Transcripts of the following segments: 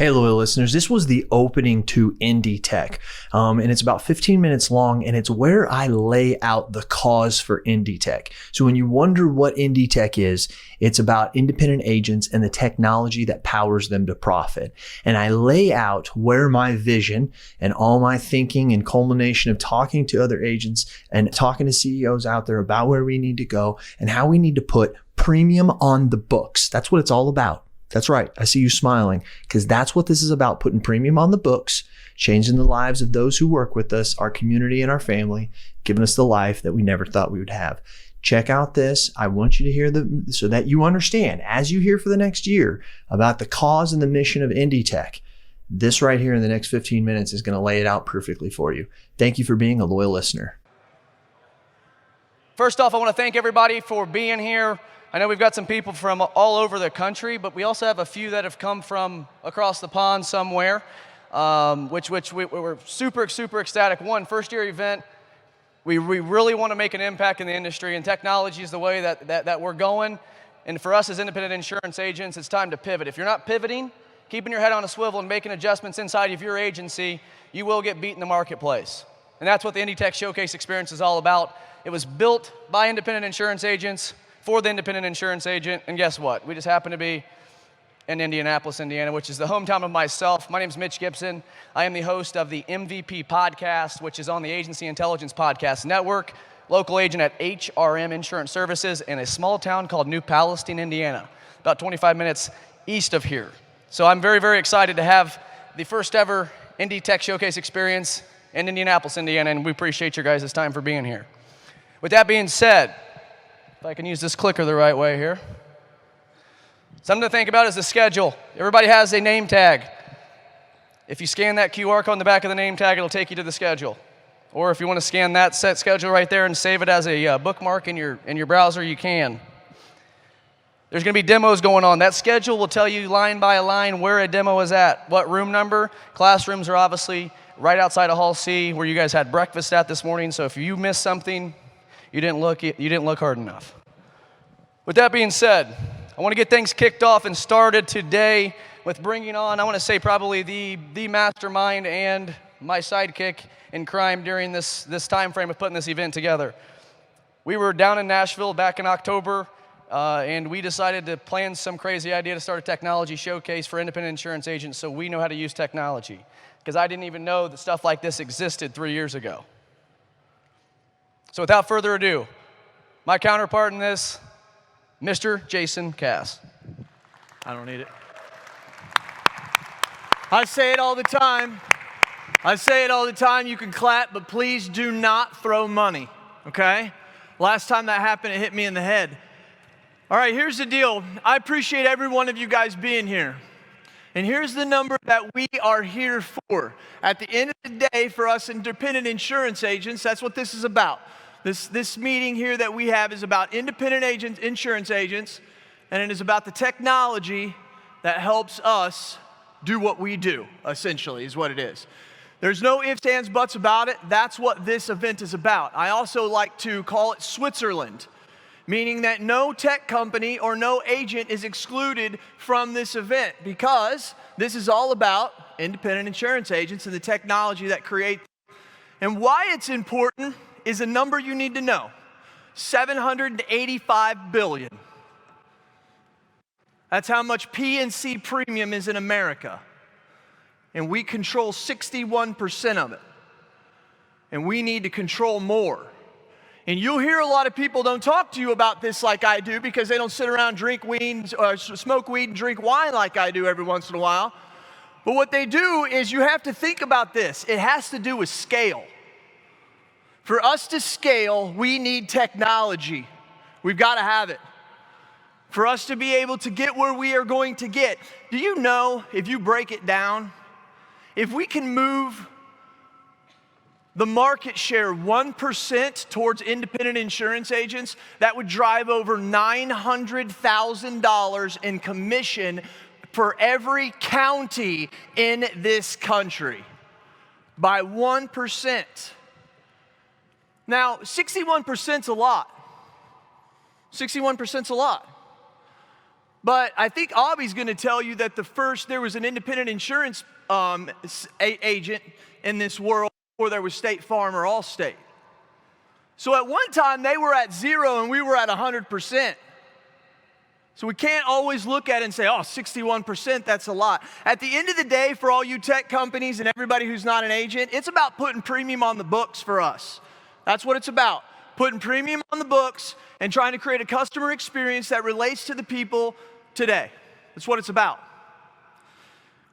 Hey, loyal listeners, this was the opening to IndieTech, and it's about 15 minutes long, and it's where I lay out the cause for IndieTech. So when you wonder what IndieTech is, it's about independent agents and the technology that powers them to profit. And I lay out where my vision and all my thinking and culmination of talking to other agents and talking to CEOs out there about where we need to go and how we need to put premium on the books. That's what it's all about. That's right. I see you smiling because that's what this is about, putting premium on the books, changing the lives of those who work with us, our community and our family, giving us the life that we never thought we would have. Check out this. I want you to hear so that you understand as you hear for the next year about the cause and the mission of IndieTech. This right here in the next 15 minutes is going to lay it out perfectly for you. Thank you for being a loyal listener. First off, I want to thank everybody for being here. I know we've got some people from all over the country, but we also have a few that have come from across the pond somewhere, which we're super ecstatic. One, first year event, we really want to make an impact in the industry, and technology is the way that we're going. And for us as independent insurance agents, it's time to pivot. If you're not pivoting, keeping your head on a swivel and making adjustments inside of your agency, you will get beat in the marketplace. And that's what the IndieTech Showcase experience is all about. It was built by independent insurance agents for the independent insurance agent, and guess what? We just happen to be in Indianapolis, Indiana, which is the hometown of myself. My name is Mitch Gibson. I am the host of the MVP podcast, which is on the Agency Intelligence Podcast Network, local agent at HRM Insurance Services in a small town called New Palestine, Indiana, about 25 minutes east of here. So I'm very excited to have the first ever IndieTech Showcase experience in Indianapolis, Indiana, and we appreciate your guys' time for being here. With that being said, if I can use this clicker the right way here. Something to think about is the schedule. Everybody has a name tag. If you scan that QR code on the back of the name tag, it'll take you to the schedule. Or if you want to scan that set schedule right there and save it as a bookmark in your browser, you can. There's going to be demos going on. That schedule will tell you line by line where a demo is at, what room number. Classrooms are obviously right outside of Hall C where you guys had breakfast at this morning. So if you missed something, you didn't look hard enough. With that being said, I want to get things kicked off and started today with bringing on, I want to say probably the mastermind and my sidekick in crime during this time frame of putting this event together. We were down in Nashville back in October, and we decided to plan some crazy idea to start a technology showcase for independent insurance agents so we know how to use technology. Because I didn't even know that stuff like this existed 3 years ago. So without further ado, my counterpart in this, Mr. Jason Cass. I don't need it. I say it all the time. You can clap, but please do not throw money, okay? Last time that happened, it hit me in the head. All right, here's the deal. I appreciate every one of you guys being here. And here's the number that we are here for. At the end of the day, for us independent insurance agents, that's what this is about. This meeting here that we have is about independent insurance agents, and it is about the technology that helps us do what we do, essentially, is what it is. There's no ifs, ands, buts about it. That's what this event is about. I also like to call it Switzerland, meaning that no tech company or no agent is excluded from this event because this is all about independent insurance agents and the technology that create. And why it's important is a number you need to know. $785 billion. That's how much P&C premium is in America. And we control 61% of it. And we need to control more. And you'll hear a lot of people don't talk to you about this like I do because they don't sit around, drink weed, or smoke weed and drink wine like I do every once in a while. But what they do is you have to think about this. It has to do with scale. For us to scale, we need technology. We've got to have it. For us to be able to get where we are going to get. Do you know, if you break it down, if we can move the market share 1% towards independent insurance agents, that would drive over $900,000 in commission for every county in this country by 1%. Now, 61%'s a lot. 61%'s a lot. But I think Avi's going to tell you that there was an independent insurance agent in this world before there was State Farm or Allstate. So at one time, they were at 0 and we were at 100%. So we can't always look at it and say, oh, 61%, that's a lot. At the end of the day, for all you tech companies and everybody who's not an agent, it's about putting premium on the books for us. That's what it's about, putting premium on the books and trying to create a customer experience that relates to the people today. That's what it's about.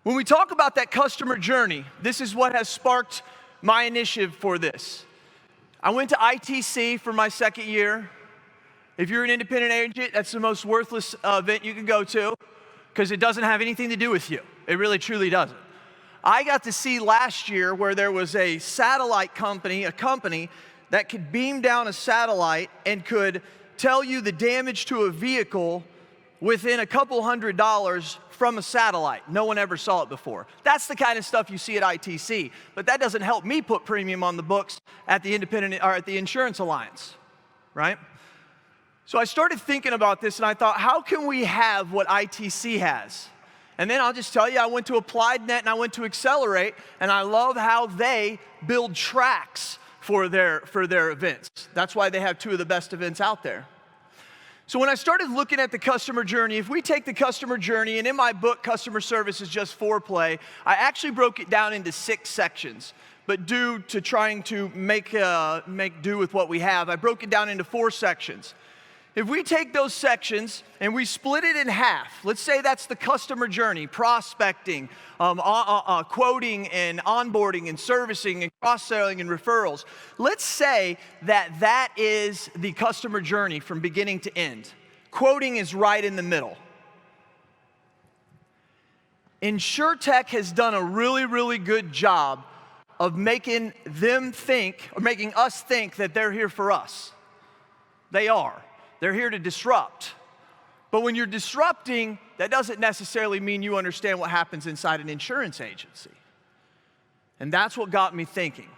When we talk about that customer journey, this is what has sparked my initiative for this. I went to ITC for my second year. If you're an independent agent, that's the most worthless event you can go to because it doesn't have anything to do with you. It really, truly doesn't. I got to see last year where there was a satellite company, a company that could beam down a satellite and could tell you the damage to a vehicle within a couple $100 from a satellite. No one ever saw it before. That's the kind of stuff you see at ITC, but that doesn't help me put premium on the books at the independent or at the Insurance Alliance, right? So I started thinking about this and I thought, how can we have what ITC has? And then I'll just tell you, I went to AppliedNet and I went to Accelerate, and I love how they build tracks for their events. That's why they have two of the best events out there. So when I started looking at the customer journey, if we take the customer journey, and in my book, Customer Service is Just Foreplay, I actually broke it down into 6 sections. But due to trying to make do with what we have, I broke it down into 4 sections. If we take those sections and we split it in half, let's say that's the customer journey, prospecting, quoting and onboarding and servicing and cross-selling and referrals. Let's say that is the customer journey from beginning to end. Quoting is right in the middle. InsurTech has done a really, really good job of making us think that they're here for us. They are. They're here to disrupt. But when you're disrupting, that doesn't necessarily mean you understand what happens inside an insurance agency. And that's what got me thinking.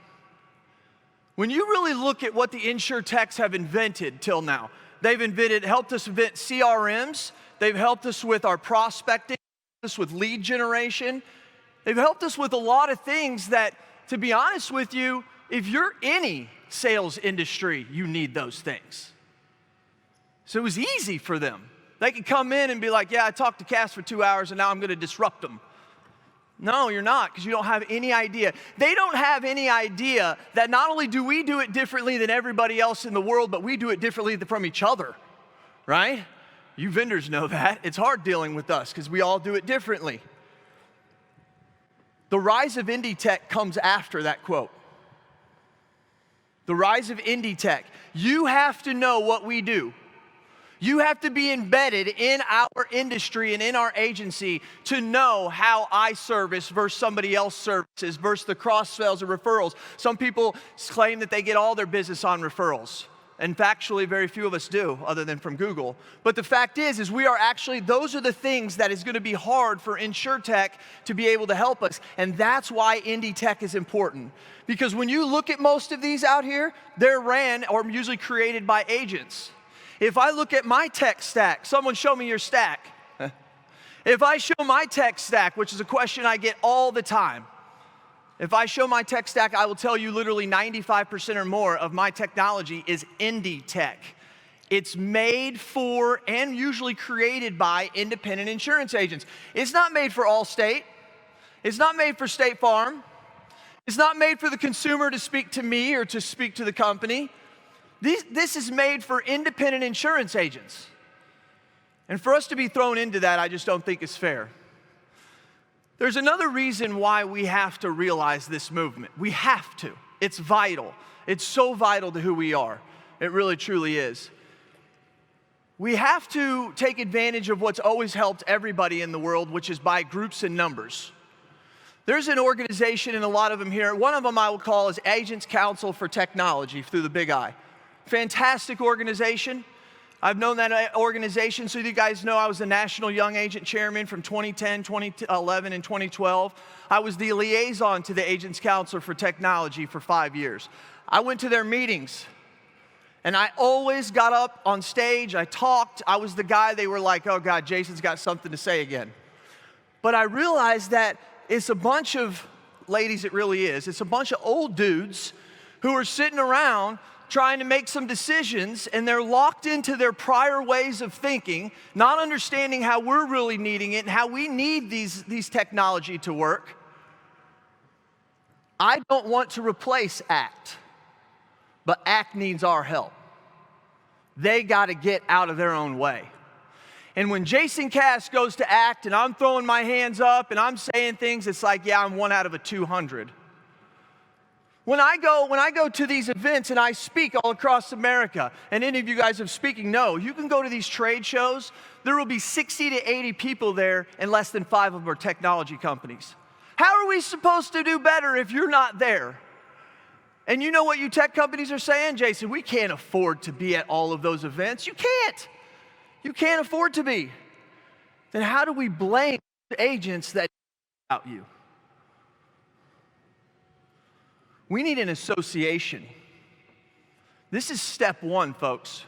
When you really look at what the InsurTechs have invented till now, they've helped us invent CRMs, they've helped us with our prospecting, helped us with lead generation, they've helped us with a lot of things that, to be honest with you, if you're any sales industry, you need those things. So it was easy for them. They could come in and be like, yeah, I talked to Cass for 2 hours and now I'm going to disrupt them. No, you're not, because you don't have any idea. They don't have any idea that not only do we do it differently than everybody else in the world, but we do it differently from each other, right? You vendors know that. It's hard dealing with us because we all do it differently. The rise of IndieTech comes after that quote. The rise of IndieTech. You have to know what we do. You have to be embedded in our industry and in our agency to know how I service versus somebody else services versus the cross-sales and referrals. Some people claim that they get all their business on referrals. And factually, very few of us do, other than from Google. But the fact is those are the things that is going to be hard for InsurTech to be able to help us. And that's why IndieTech is important. Because when you look at most of these out here, they're ran or usually created by agents. If I look at my tech stack, someone show me your stack. If I show my tech stack, which is a question I get all the time, if I show my tech stack, I will tell you literally 95% or more of my technology is IndieTech. It's made for and usually created by independent insurance agents. It's not made for Allstate. It's not made for State Farm. It's not made for the consumer to speak to me or to speak to the company. This is made for independent insurance agents. And for us to be thrown into that, I just don't think is fair. There's another reason why we have to realize this movement. We have to. It's vital. It's so vital to who we are. It really, truly is. We have to take advantage of what's always helped everybody in the world, which is by groups and numbers. There's an organization, and a lot of them here. One of them I will call is Agents Council for Technology through the Big I. Fantastic organization. I've known that organization, so you guys know I was the National Young Agent Chairman from 2010, 2011, and 2012. I was the liaison to the Agents Council for Technology for 5 years. I went to their meetings, And I always got up on stage, I talked, I was the guy they were like, oh God, Jason's got something to say again. But I realized that it's a bunch of, ladies it really is, it's a bunch of old dudes who are sitting around trying to make some decisions, and they're locked into their prior ways of thinking, not understanding how we're really needing it and how we need these technology to work. I don't want to replace ACT, but ACT needs our help. They got to get out of their own way. And when Jason Cass goes to ACT and I'm throwing my hands up and I'm saying things, it's like, yeah, I'm 1 out of 200. When I go to these events and I speak all across America, and any of you guys have speaking, no, you can go to these trade shows, there will be 60 to 80 people there, and less than 5 of them are technology companies. How are we supposed to do better if you're not there? And you know what you tech companies are saying? Jason, we can't afford to be at all of those events. You can't. You can't afford to be. Then how do we blame agents that about you? We need an association. This is step 1, folks.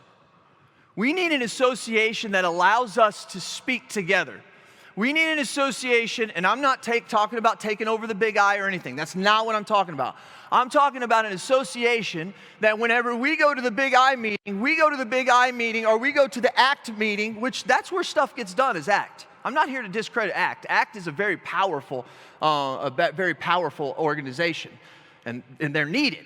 We need an association that allows us to speak together. We need an association, and I'm not talking about taking over the big I or anything. That's not what I'm talking about. I'm talking about an association that whenever we go to the big I meeting, or we go to the ACT meeting, which that's where stuff gets done is ACT. I'm not here to discredit ACT. ACT is a very powerful organization. And they're needed.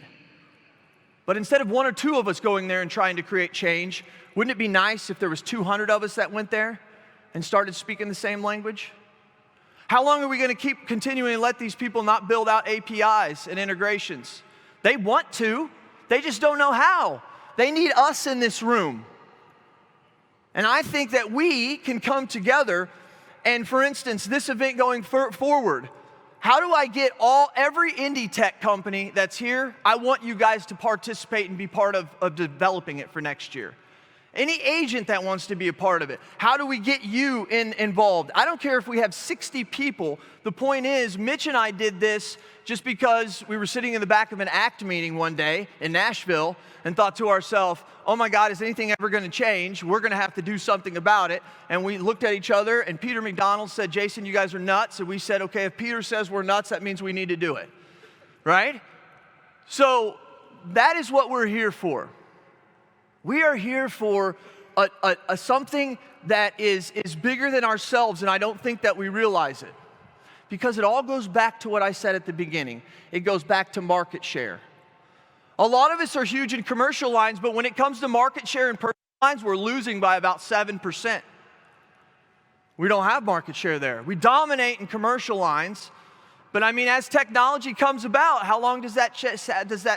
But instead of 1 or 2 of us going there and trying to create change, wouldn't it be nice if there was 200 of us that went there and started speaking the same language? How long are we going to keep continuing to let these people not build out APIs and integrations? They want to, they just don't know how. They need us in this room. And I think that we can come together, and for instance, this event going forward, how do I get every IndieTech company that's here? I want you guys to participate and be part of developing it for next year. Any agent that wants to be a part of it, how do we get you involved? I don't care if we have 60 people. The point is, Mitch and I did this just because we were sitting in the back of an ACT meeting one day in Nashville and thought to ourselves, oh my God, is anything ever going to change? We're going to have to do something about it. And we looked at each other, and Peter McDonald said, Jason, you guys are nuts. And we said, okay, if Peter says we're nuts, that means we need to do it, right? So that is what we're here for. We are here for something that is bigger than ourselves, and I don't think that we realize it. Because it all goes back to what I said at the beginning. It goes back to market share. A lot of us are huge in commercial lines, but when it comes to market share in personal lines, we're losing by about 7%. We don't have market share there. We dominate in commercial lines, but I mean, as technology comes about, how long does that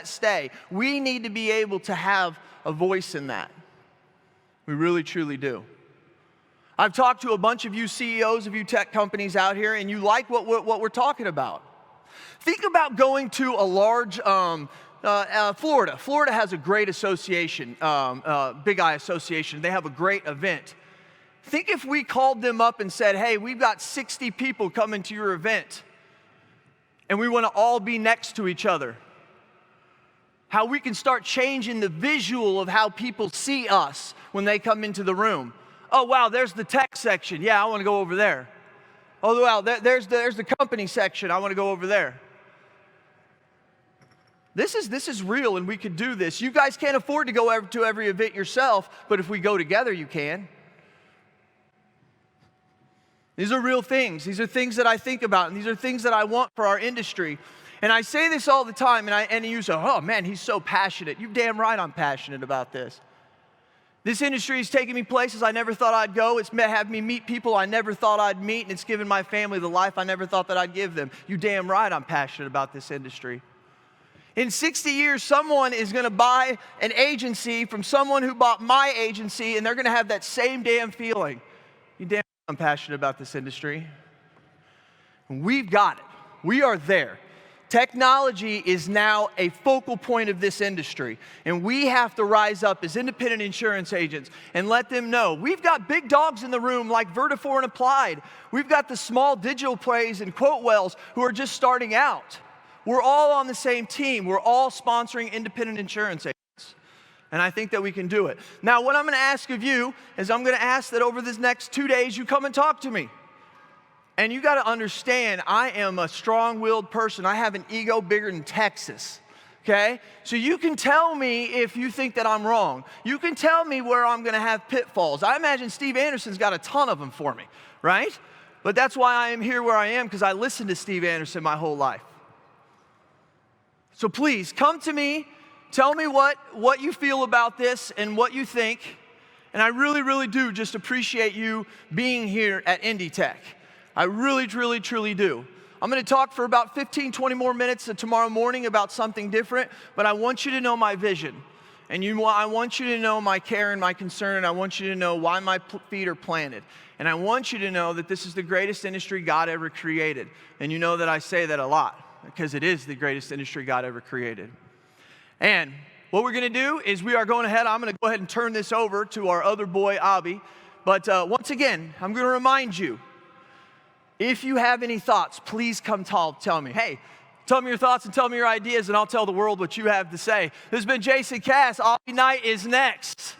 stay? We need to be able to have a voice in that. We really, truly do. I've talked to a bunch of you CEOs of you tech companies out here, and you like what we're talking about. Think about going to a large, Florida. Florida has a great association, Big I Association. They have a great event. Think if we called them up and said, hey, we've got 60 people coming to your event, and we want to all be next to each other. How we can start changing the visual of how people see us when they come into the room. Oh, wow, there's the tech section. Yeah, I want to go over there. Oh, wow, there's the company section. I want to go over there. This is real, and we could do this. You guys can't afford to go to every event yourself, but if we go together, you can. These are real things. These are things that I think about, and these are things that I want for our industry. And I say this all the time, and you say, oh man, he's so passionate. You're damn right I'm passionate about this. This industry has taken me places I never thought I'd go. It's had me meet people I never thought I'd meet, and it's given my family the life I never thought that I'd give them. You're damn right I'm passionate about this industry. In 60 years, someone is going to buy an agency from someone who bought my agency, and they're going to have that same damn feeling. You're damn right I'm passionate about this industry. And we've got it. We are there. Technology is now a focal point of this industry, and we have to rise up as independent insurance agents and let them know. We've got big dogs in the room like Vertafore and Applied. We've got the small digital plays and QuoteWells who are just starting out. We're all on the same team. We're all sponsoring independent insurance agents. And I think that we can do it. Now, what I'm going to ask of you is I'm going to ask that over this next 2 days you come and talk to me. And you got to understand, I am a strong-willed person. I have an ego bigger than Texas. Okay? So you can tell me if you think that I'm wrong. You can tell me where I'm going to have pitfalls. I imagine Steve Anderson's got a ton of them for me, right? But that's why I am here where I am, because I listened to Steve Anderson my whole life. So please, come to me. Tell me what you feel about this and what you think. And I really, really do just appreciate you being here at IndieTech. I really, truly, truly do. I'm going to talk for about 15, 20 more minutes tomorrow morning about something different, but I want you to know my vision. And I want you to know my care and my concern, and I want you to know why my feet are planted. And I want you to know that this is the greatest industry God ever created. And you know that I say that a lot, because it is the greatest industry God ever created. And what we're going to do is we are going ahead. I'm going to go ahead and turn this over to our other boy, Abby. But once again, I'm going to remind you, if you have any thoughts, please come tell me. Hey, tell me your thoughts and tell me your ideas, and I'll tell the world what you have to say. This has been Jason Cass. Abby Knight is next.